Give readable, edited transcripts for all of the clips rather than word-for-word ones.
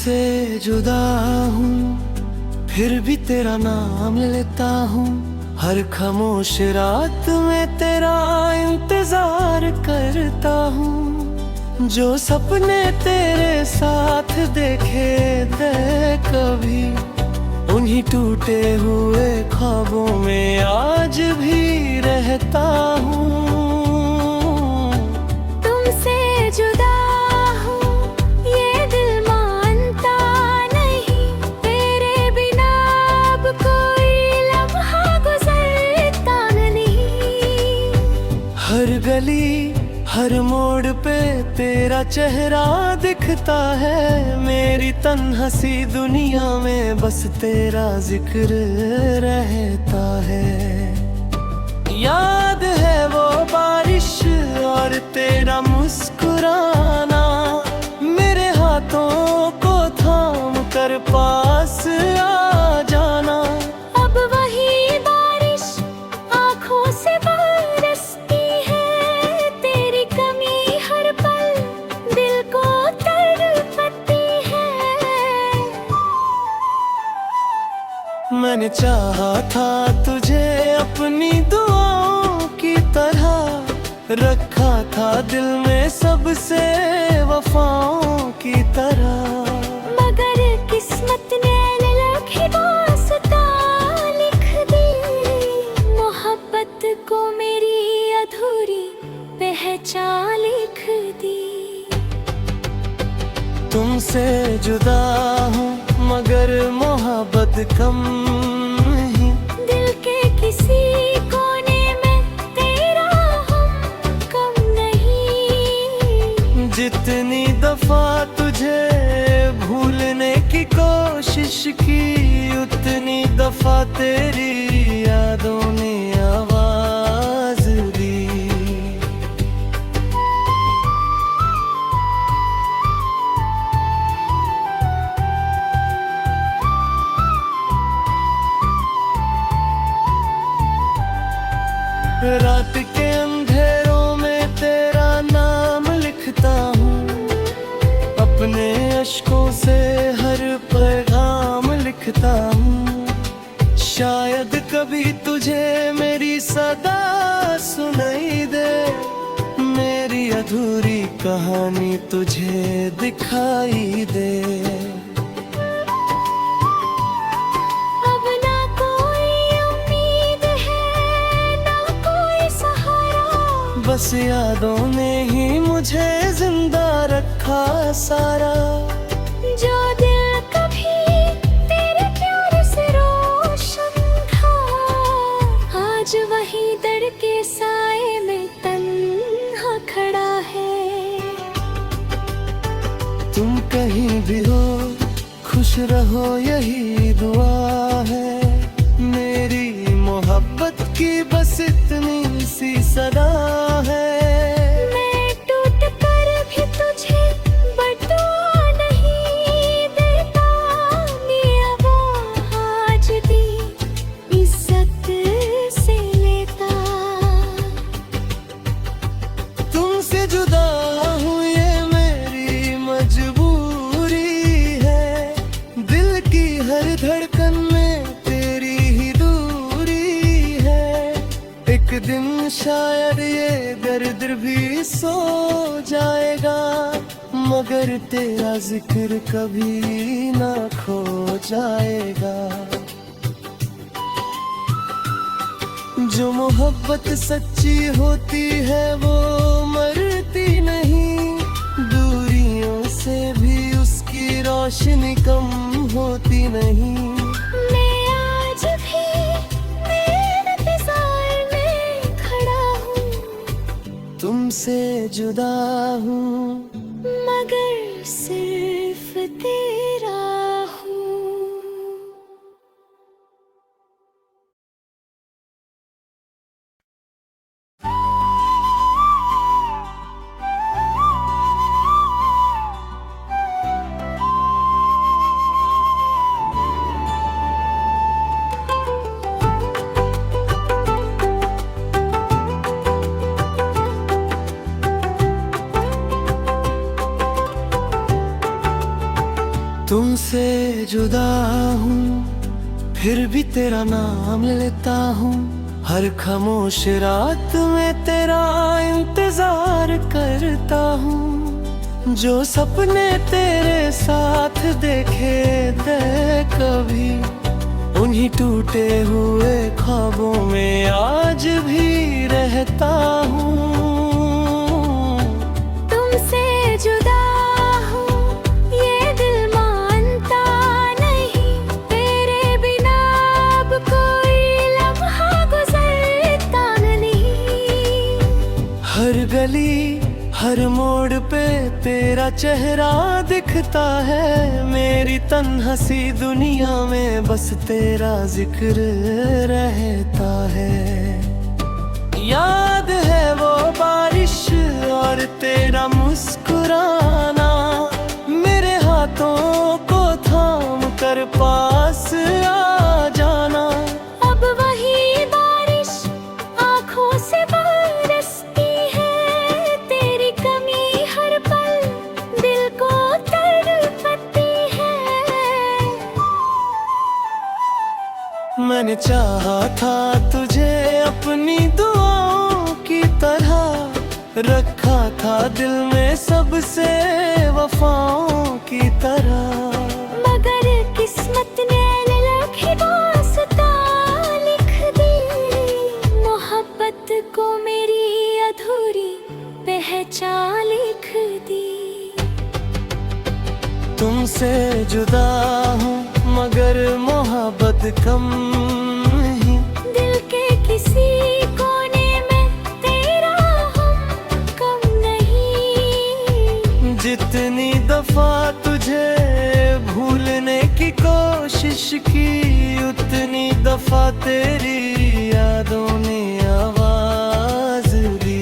तुझसे जुदा हूँ फिर भी तेरा नाम लेता हूँ। हर खामोश रात में तेरा इंतजार करता हूँ। जो सपने तेरे साथ देखे थे कभी, उन्हीं टूटे हुए ख्वाबों में आज भी रहता हूँ। तुमसे जुदा हूँ ये दिल मानता नहीं, तेरे बिना अब कोई लम्हा गुजरता नहीं। हर गली हर मोड़ पे तेरा चेहरा दिखता है। मेरी तन्हासी दुनिया में बस तेरा जिक्र रहता है। याद है वो बारिश और तेरा मुस्कुराना, मेरे हाथों को थाम कर पास आ जाना। अब वही बारिश आँखों से बरसती है, तेरी कमी हर पल दिल को तड़पती है। मैंने चाहा था तुझे अपनी दुआओं की तरह, रखा था दिल में सबसे वफाओं की तरह। मगर किस्मत ने अलग ही दास्तां लिख दी, मोहब्बत को मेरी अधूरी पहचान लिख दी। तुमसे जुदा हूँ मगर मोहब्बत कम नहीं। दिल के किसी कोने में तेरा हम कम नहीं। जितनी दफा तुझे भूलने की कोशिश की, उतनी दफा तेरी यादों ने आवाज दी। रात के अंधेरों में तेरा नाम लिखता हूँ, अपने अश्कों से हर पैगाम लिखता हूँ। शायद कभी तुझे मेरी सदा सुनाई दे, मेरी अधूरी कहानी तुझे दिखाई दे। बस यादों ने ही मुझे जिंदा रखा सारा। जो दिल कभी तेरे प्यार से रोशन था, आज वही दर के साए में तन्हा खड़ा है। तुम कहीं भी हो खुश रहो यही दुआ है। मेरी मोहब्बत की बस इतनी सी सदा है। मैं टूट कर भी तुझे बदुआ नहीं देता, ये वो आज भी इज्जत से लेता। तुमसे जुदा हूँ ये मेरी मजबूरी है। दिल की हर धड़कन में तेरी ही दूरी है। एक दिन शायद ये दर्द भी सो जाएगा, मगर तेरा जिक्र कभी ना खो जाएगा। जो मोहब्बत सच्ची होती है वो मरती नहीं, दूरियों से भी उसकी रोशनी कम होती नहीं। मैं आज भी तेरे इंतजार में खड़ा हूँ, तुमसे जुदा हूँ मगर सिर्फ तेरा हूँ। तुमसे जुदा हूँ फिर भी तेरा नाम लेता हूँ, हर खामोश रात में तेरा इंतजार करता हूँ। जो सपने तेरे साथ देखे थे कभी, उन्हीं टूटे हुए ख्वाबों में आज भी रहता हूँ। तुमसे जुदा हूँ ये दिल मानता नहीं, तेरे बिना अब कोई लम्हा गुजरता नहीं। हर गली हर मोड़ पे तेरा चेहरा दिखता है, मेरी तन्हासी दुनिया में बस तेरा जिक्र रहता है। याद है वो बारिश और तेरा मुस्कुराना, मेरे हाथों को थाम कर पास आ जाना। अब वही बारिश आँखों से बरसती है, तेरी कमी हर पल दिल को तड़पती है। मैंने चाहा था तुझे अपनी दुआओं की तरह, रखा था दिल में सबसे वफाओं की तरह। मगर किस्मत ने अलग ही दास्तां लिख दी, मोहब्बत को मेरी अधूरी पहचान लिख दी। तुमसे जुदा हूँ मगर मोहब्बत कम नहीं, दिल के किसी कोने में तेरा हम कम नहीं। जितनी दफा तुझे भूलने की कोशिश की, उतनी दफा तेरी यादों ने आवाज दी।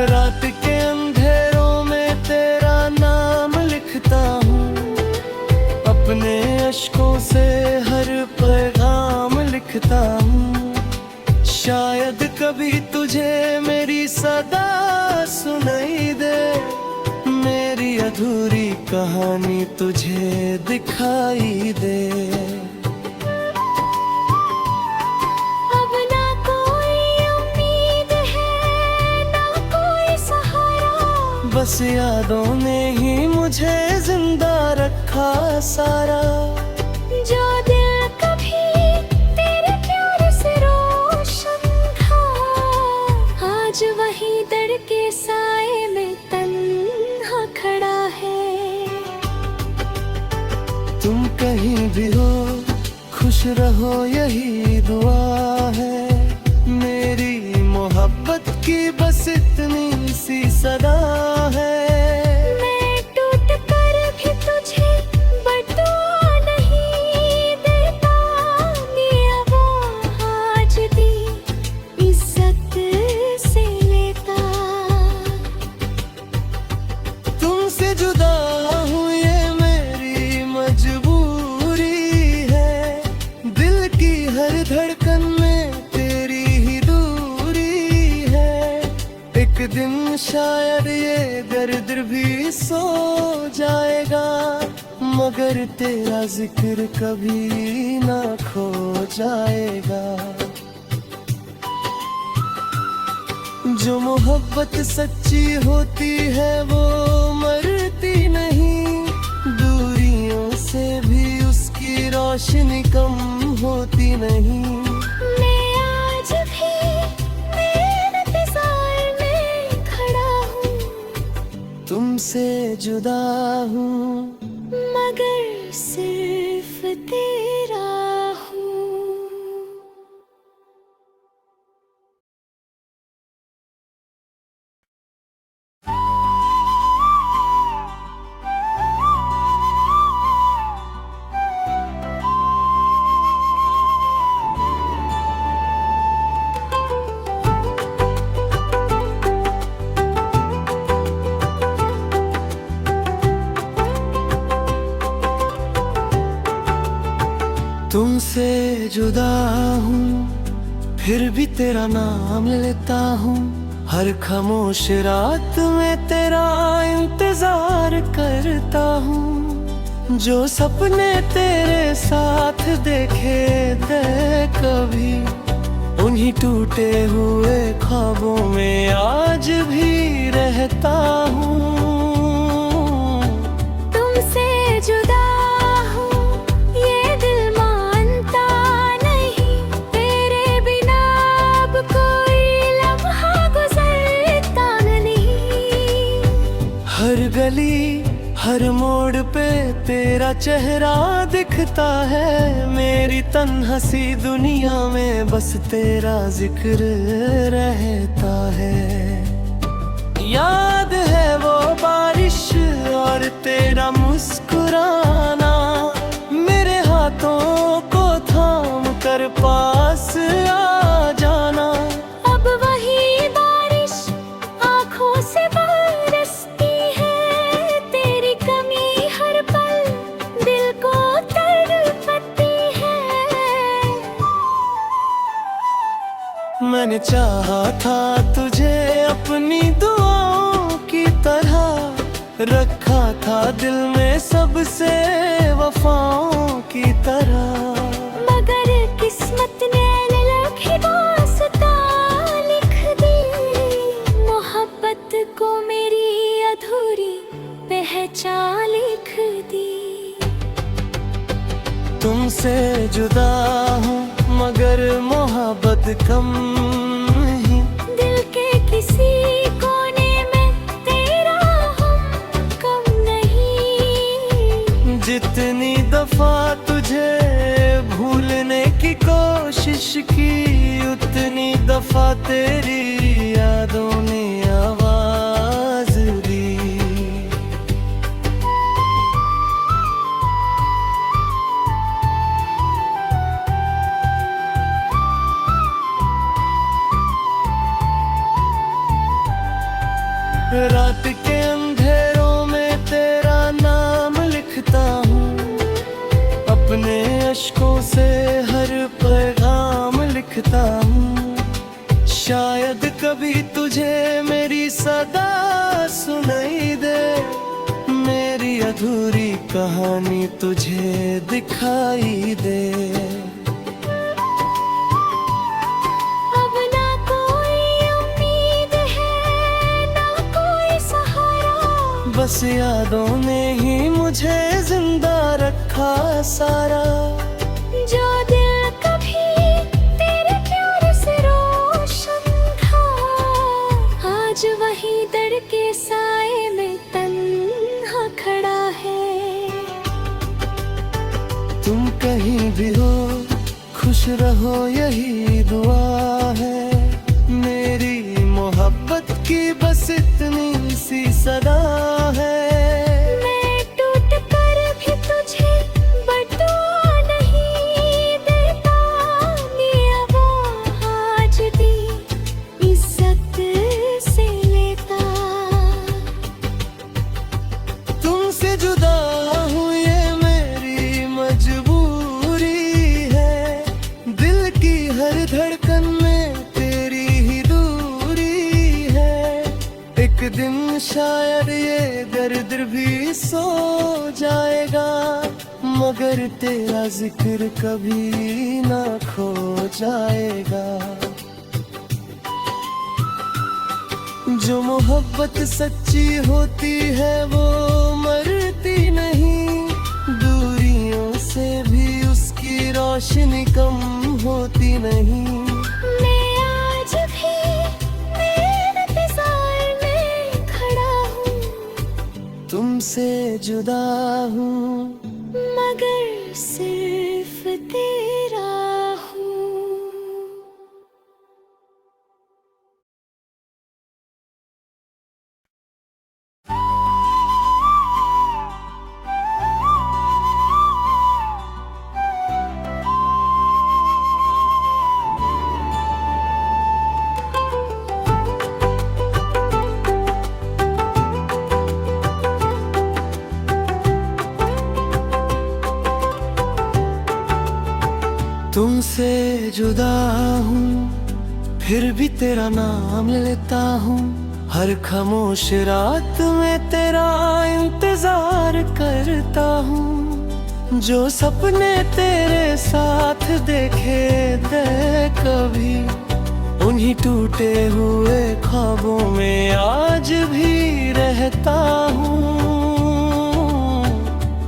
रात के अंधेरों में तेरा नाम लिखता हूँ, अपने अश्कों से हर पैगाम लिखता हूँ। शायद कभी तुझे मेरी सदा सुनाई दे, मेरी अधूरी कहानी तुझे दिखाई दे। अब ना कोई उम्मीद है ना कोई सहारा, बस यादों ने ही मुझे जिंदा रखा सारा। जो दिल कभी तेरे प्यार से रोशन था, आज वही दर के साए में तन्हा खड़ा है। तुम कहीं भी हो खुश रहो यही दुआ है, मेरी मोहब्बत की बस इतनी सी सदा है। मैं टूट कर भी तुझे बदुआ नहीं देता, ये वो आज दी इज्जत से लेता। तुमसे जुदा हूँ ये मेरी मजबूरी है, दिल की हर धड़कन में तेरी ही दूरी है। एक दिन शायद ये दर्द भी सो जाएगा, मगर तेरा जिक्र कभी ना खो जाएगा। जो मोहब्बत सच्ची होती है वो मरती नहीं, दूरियों से भी उसकी रोशनी कम होती नहीं। मैं आज भी मेरे इंतजार में खड़ा हूँ, तुमसे जुदा हूँ मगर सिर्फ तेरा हूँ। तुमसे जुदा हूँ फिर भी तेरा नाम लेता हूँ, हर खामोश रात में तेरा इंतजार करता हूँ। जो सपने तेरे साथ देखे थे कभी, उन्हीं टूटे हुए ख्वाबों में आज भी रहता हूँ। तुमसे जुदा हूँ ये दिल मानता नहीं, तेरे बिना अब कोई लम्हा गुजरता नहीं। हर गली हर मोड़ पे तेरा चेहरा दिखता है, मेरी तन्हासी दुनिया में बस तेरा जिक्र रहता है। याद है वो बारिश और तेरा मुस्कुराना, मेरे हाथों को थाम कर पास आ जाना। अब वही बारिश आँखों से बरसती है, तेरी कमी हर पल दिल को तड़पती है। मैंने चाहा था तुझे अपनी दुआओं की तरह, रखा था दिल में सबसे वफाओं की तरह। मगर किस्मत ने अलग ही दास्तां लिख दी, मोहब्बत को मेरी अधूरी पहचान लिख दी। तुमसे जुदा हूँ मगर मोहब्बत कम नहीं, दिल के किसी कोने में तेरा हम कम नहीं। जितनी दफा तुझे भूलने की कोशिश की, उतनी दफा तेरी यादों ने आवाज दी। रात के अंधेरों में तेरा नाम लिखता हूँ, अपने अश्कों से हर पैगाम लिखता हूँ। शायद कभी तुझे मेरी सदा सुनाई दे, मेरी अधूरी कहानी तुझे दिखाई दे। अब ना कोई उम्मीद है ना कोई सहारा, बस यादों ने ही मुझे जिंदा रखा सारा। जो दिल कभी तेरे प्यार से रोशन था, आज वही दर के साए में तन्हा खड़ा है। तुम कहीं भी हो खुश रहो यही दुआ है, मेरी मोहब्बत की बस इतनी सी सदा है। मैं टूट कर भी तुझे बदुआ नहीं देता, ये वो आज भी इज्जत से लेता। तुमसे जुदा हूँ ये मेरी मजबूरी है, दिल की हर धड़कन में तेरी ही दूरी है। एक दिन शायद ये दर्द भी सो जाएगा, मगर तेरा जिक्र कभी ना खो जाएगा। जो मोहब्बत सच्ची होती है वो मरती नहीं, दूरियों से भी उसकी रोशनी कम होती नहीं। मैं आज भी मेरे इंतजार में खड़ा हूँ, तुमसे जुदा हूँ मगर सिर्फ तेरा हूँ। तुमसे जुदा हूँ फिर भी तेरा नाम लेता हूँ, हर खामोश रात में तेरा इंतजार करता हूँ। जो सपने तेरे साथ देखे थे कभी, उन्हीं टूटे हुए ख्वाबों में आज भी रहता हूँ।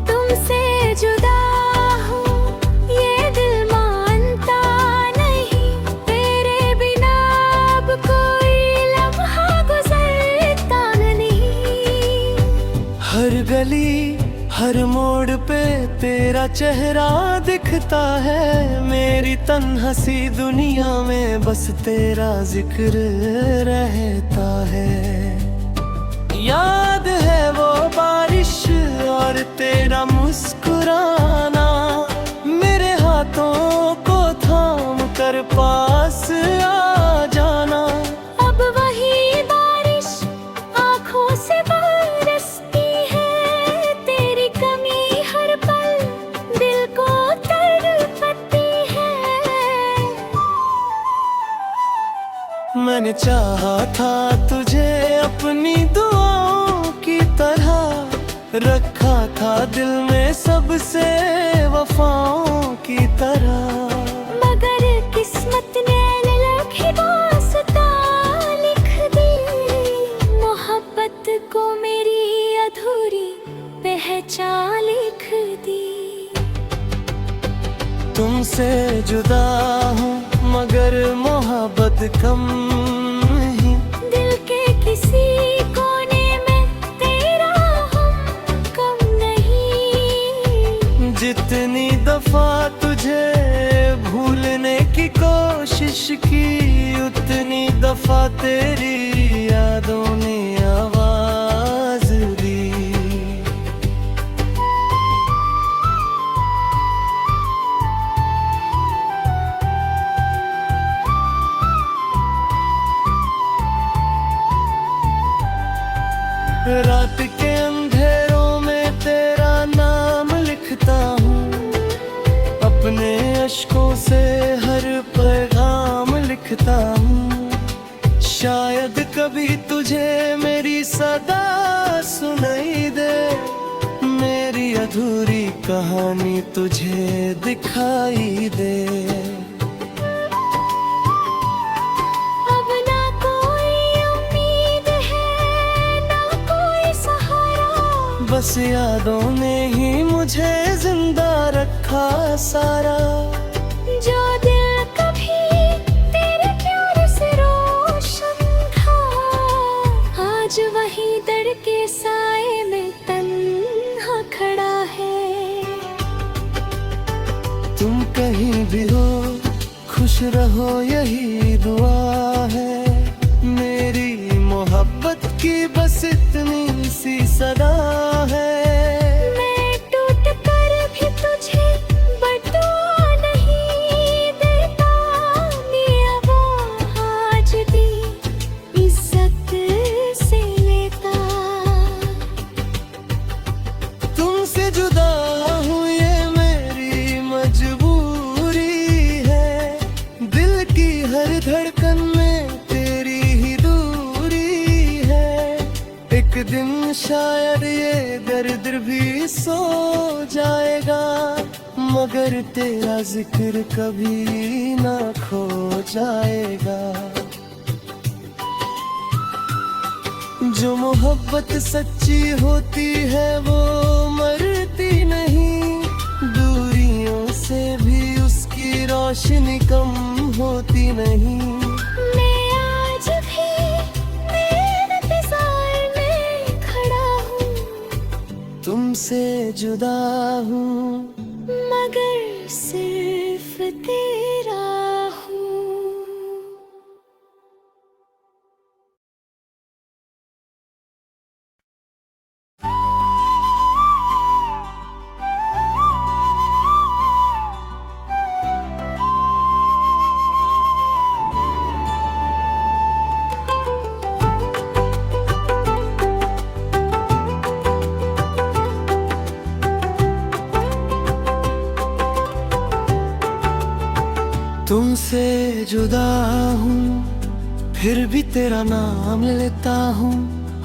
तुमसे जुदा हूँ ये दिल मानता नहीं, तेरे बिना अब कोई लम्हा गुजरता नहीं। हर गली हर मोड़ पे तेरा चेहरा दिखता है, मेरी तन्हासी दुनिया में बस तेरा जिक्र रहता है। याद है वो बारिश और तेरा मुस्कुराना, मेरे हाथों को थाम कर पास आ जाना। अब वही बारिश आँखों से बरसती है, तेरी कमी हर पल दिल को तड़पती है। मैंने चाहा था तुझे अपनी दुआओं की तरह, रखा था दिल में सबसे वफाओं की तरह। मगर किस्मत ने अलग ही दास्तां लिख दी, मोहब्बत को मेरी अधूरी पहचान लिख दी। तुमसे जुदा हूँ मगर मोहब्बत कम नहीं, दिल के किसी कोने में तेरा हम कम नहीं। जितनी दफा तुझे भूलने की कोशिश की, उतनी दफा तेरी यादों ने आवाज दी। रात के अंधेरों में तेरा नाम लिखता हूँ, अपने अश्कों से हर पैगाम लिखता हूँ। शायद कभी तुझे मेरी सदा सुनाई दे, मेरी अधूरी कहानी तुझे दिखाई दे। अब ना कोई उम्मीद है ना कोई सहारा, बस यादों ने ही मुझे जिंदा रखा सारा। जो दिल कभी तेरे प्यार से रोशन था, आज वही दर के साए में तन्हा खड़ा है। तुम कहीं भी हो खुश रहो यही दुआ है, मेरी मोहब्बत की बस इतनी सी सदा है। मैं टूट कर भी तुझे बदुआ नहीं देता, मेरा वो आज भी इज्जत से लेता। तुमसे जुदा हूँ ये मेरी मजबूरी है, दिल की हर धड़कन में तेरी ही दूरी है। एक दिन शायद ये दर्द भी सो जाएगा, मगर तेरा जिक्र कभी ना खो जाएगा। जो मोहब्बत सच्ची होती है वो मरती नहीं, दूरियों से भी उसकी रोशनी कम होती नहीं। मैं आज भी मेरे इंतजार में खड़ा हूँ, तुमसे जुदा हूँ मगर सिर्फ तेरा हूँ। जुदा हूँ फिर भी तेरा नाम लेता हूँ।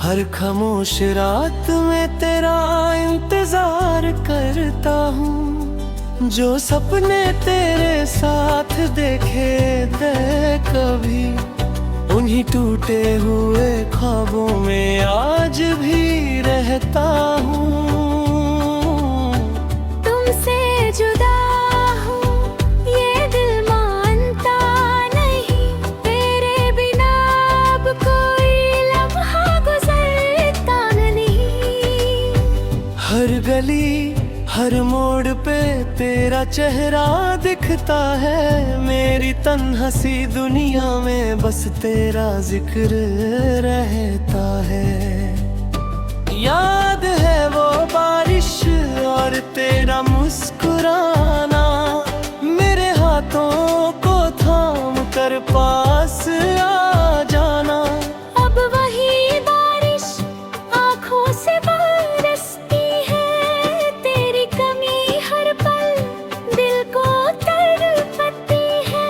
हर खामोश रात में तेरा इंतजार करता हूँ। जो सपने तेरे साथ देखे थे कभी, उन्हीं टूटे हुए ख्वाबों में आज भी रहता हूँ। तुमसे जुदा हूँ ये दिल मानता नहीं, तेरे बिना अब कोई लम्हा गुजरता नहीं। हर गली हर मोड़ पे तेरा चेहरा दिखता है। मेरी तन्हासी दुनिया में बस तेरा जिक्र रहता है। याद है वो बारिश और तेरा मुस्कुराना, मेरे हाथों को थाम कर पास आ जाना। अब वही बारिश आँखों से बरसती है, तेरी कमी हर पल दिल को तड़पती है।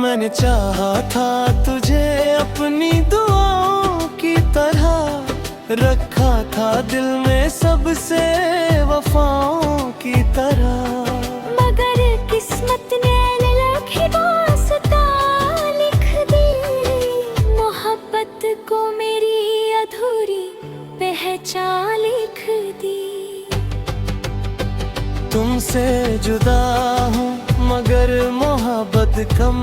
मैंने चाहा था तुझे अपनी दुआओं की तरह, रखा था दिल में सबसे वफाओं की तरह। मगर किस्मत ने अलग ही वास्ता लिख दी, मोहब्बत को मेरी अधूरी पहचान लिख दी। तुमसे जुदा हूँ मगर मोहब्बत कम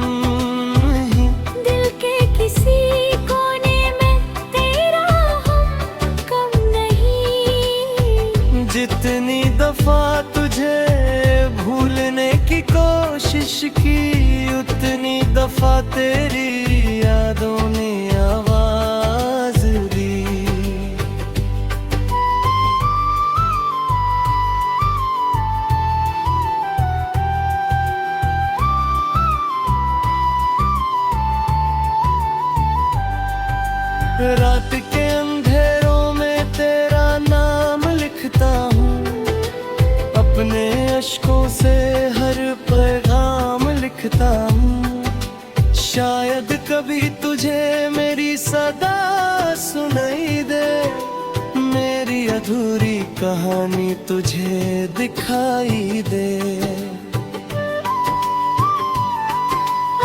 नहीं। दिल के किसी कोने में तेरा हम कम नहीं। जितनी दफा तुझे भूलने की कोशिश की, उतनी दफा तेरी यादों ने आवाज दी। रात के अंधेरों में तेरा नाम लिखता हूँ, अपने अश्कों से हर पैगाम लिखता हूँ। शायद कभी तुझे मेरी सदा सुनाई दे, मेरी अधूरी कहानी तुझे दिखाई दे।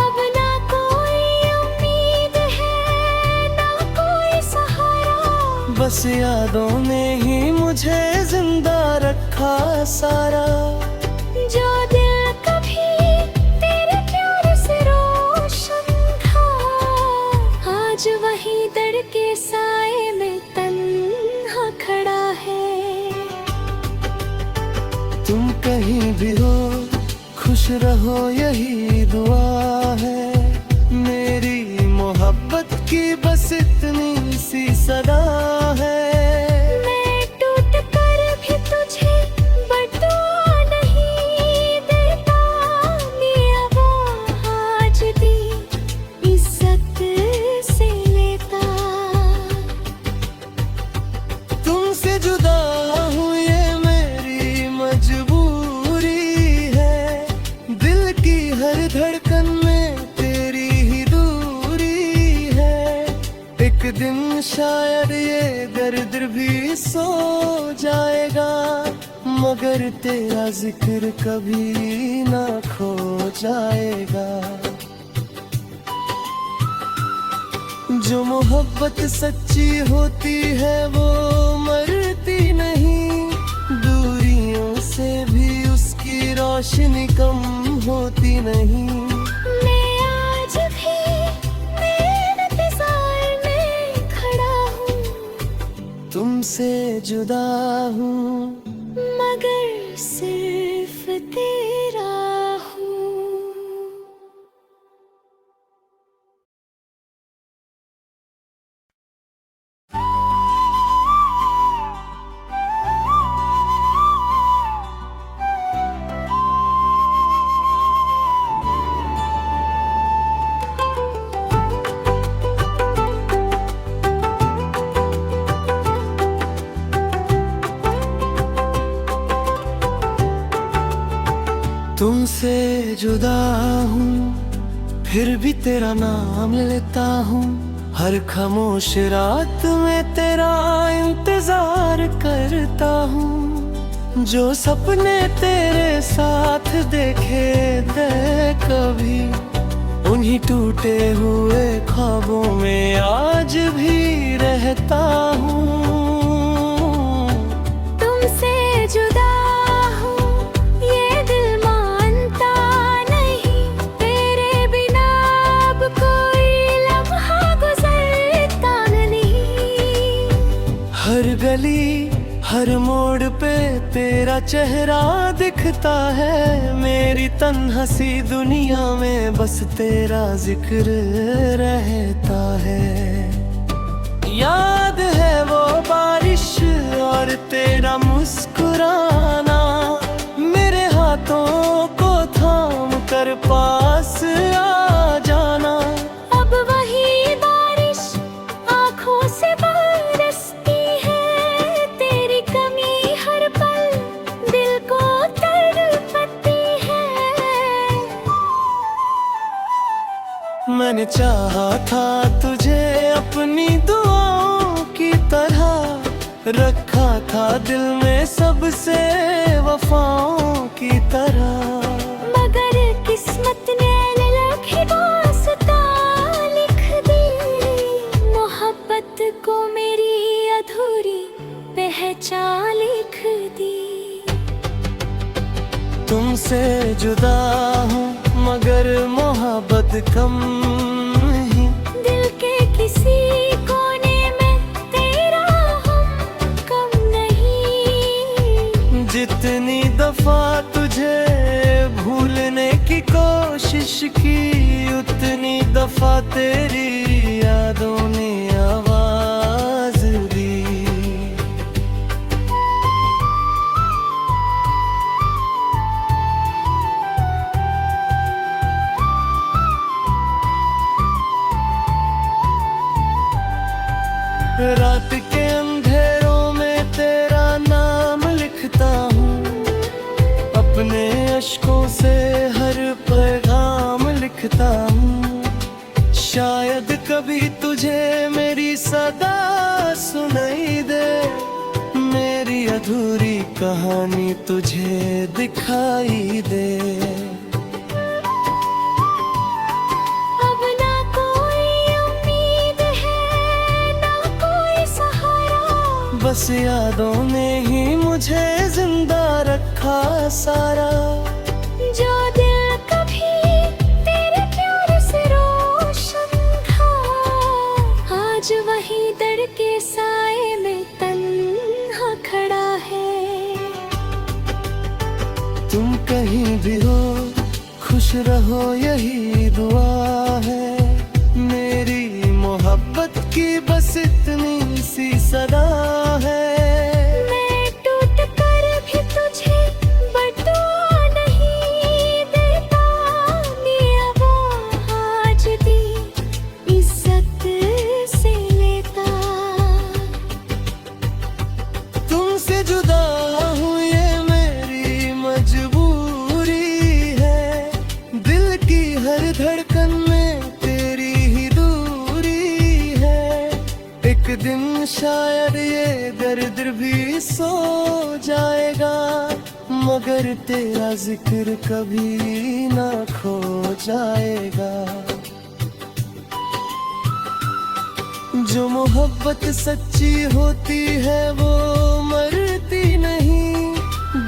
अब ना कोई उम्मीद है ना कोई सहारा, बस यादों ने ही मुझे जिंदा रखा सारा। जो दिल कभी तेरे प्यार से रोशन था, आज वही दर के साए में तन्हा खड़ा है। तुम कहीं भी हो खुश रहो यही दुआ है। मेरी मोहब्बत की बस इतनी सी सदा है। मैं टूट कर भी तुझे बदुआ नहीं देता, ये वो आज भी इज्जत से लेता। तुमसे जुदा हूँ ये मेरी मजबूरी है। दिल की हर धड़कन में तेरी ही दूरी है। एक दिन शायद ये दर्द भी सो जाएगा, मगर तेरा जिक्र कभी ना खो जाएगा। जो मोहब्बत सच्ची होती है वो मरती नहीं, दूरियों से भी उसकी रोशनी कम होती नहीं। मैं आज भी मेरे इंतजार में खड़ा हूँ, तुमसे जुदा हूँ मगर सिर्फ तेरा हूँ। जुदा हूँ फिर भी तेरा नाम लेता हूँ। हर खामोश रात में तेरा इंतजार करता हूँ। जो सपने तेरे साथ देखे थे कभी, उन्हीं टूटे हुए ख्वाबों में आज भी रहता हूँ। तुमसे जुदा हूँ ये दिल मानता नहीं, तेरे बिना अब कोई लम्हा गुजरता नहीं। हर गली हर मोड़ पे तेरा चेहरा दिखता है। मेरी तन्हासी दुनिया में बस तेरा जिक्र रहता है। याद है वो बारिश और तेरा मुस्कुराना, मेरे हाथों को थाम कर पास आ जाना। अब वही बारिश आँखों से बरसती है, तेरी कमी हर पल दिल को तड़पती है। मैंने चाहा था तुझे अपनी दुआओं की तरह, रखा था दिल में सबसे वफाओं की तरह। मगर किस्मत ने अलग ही दास्तां लिख दी, मोहब्बत को मेरी अधूरी पहचान लिख दी। तुमसे जुदा हूँ मगर मोहब्बत कम नहीं। दिल के किसी कोने में तेरा हम कम नहीं। जितनी दफा तुझे भूलने की कोशिश की, उतनी दफा तेरी यादों ने आवाज दी। रात के अंधेरों में तेरा नाम लिखता हूँ, अपने अश्कों से हर पैगाम लिखता हूँ। शायद कभी तुझे मेरी सदा सुनाई दे, मेरी अधूरी कहानी तुझे दिखाई दे। अब ना कोई उम्मीद है ना कोई सहारा, बस यादों ने ही मुझे जिंदा रखा सारा। जो दिल कभी तेरे प्यार से रोशन था, आज वही दर के साए में तन्हा खड़ा है। तुम कहीं भी हो खुश रहो यही दुआ है। मेरी मोहब्बत की बस इतनी सी सदा है। मैं टूट कर भी तुझे बदुआ नहीं देता, ये वो आज भी इज्जत से लेता। तुमसे जुदा हूँ ये मेरी मजबूरी है। दिल की हर धड़कन में तेरी ही दूरी है। एक दिन शायद ये दर्द भी सो जाएगा, मगर तेरा जिक्र कभी ना खो जाएगा। जो मोहब्बत सच्ची होती है वो मरती नहीं,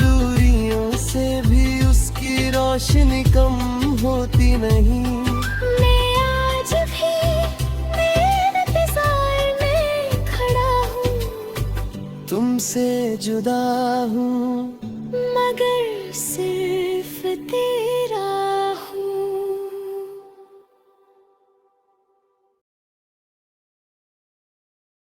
दूरियों से भी उसकी रोशनी कम होती नहीं। मैं आज भी मेरे इंतजार में खड़ा हूँ, तुमसे जुदा हूँ मगर सिर्फ तेरे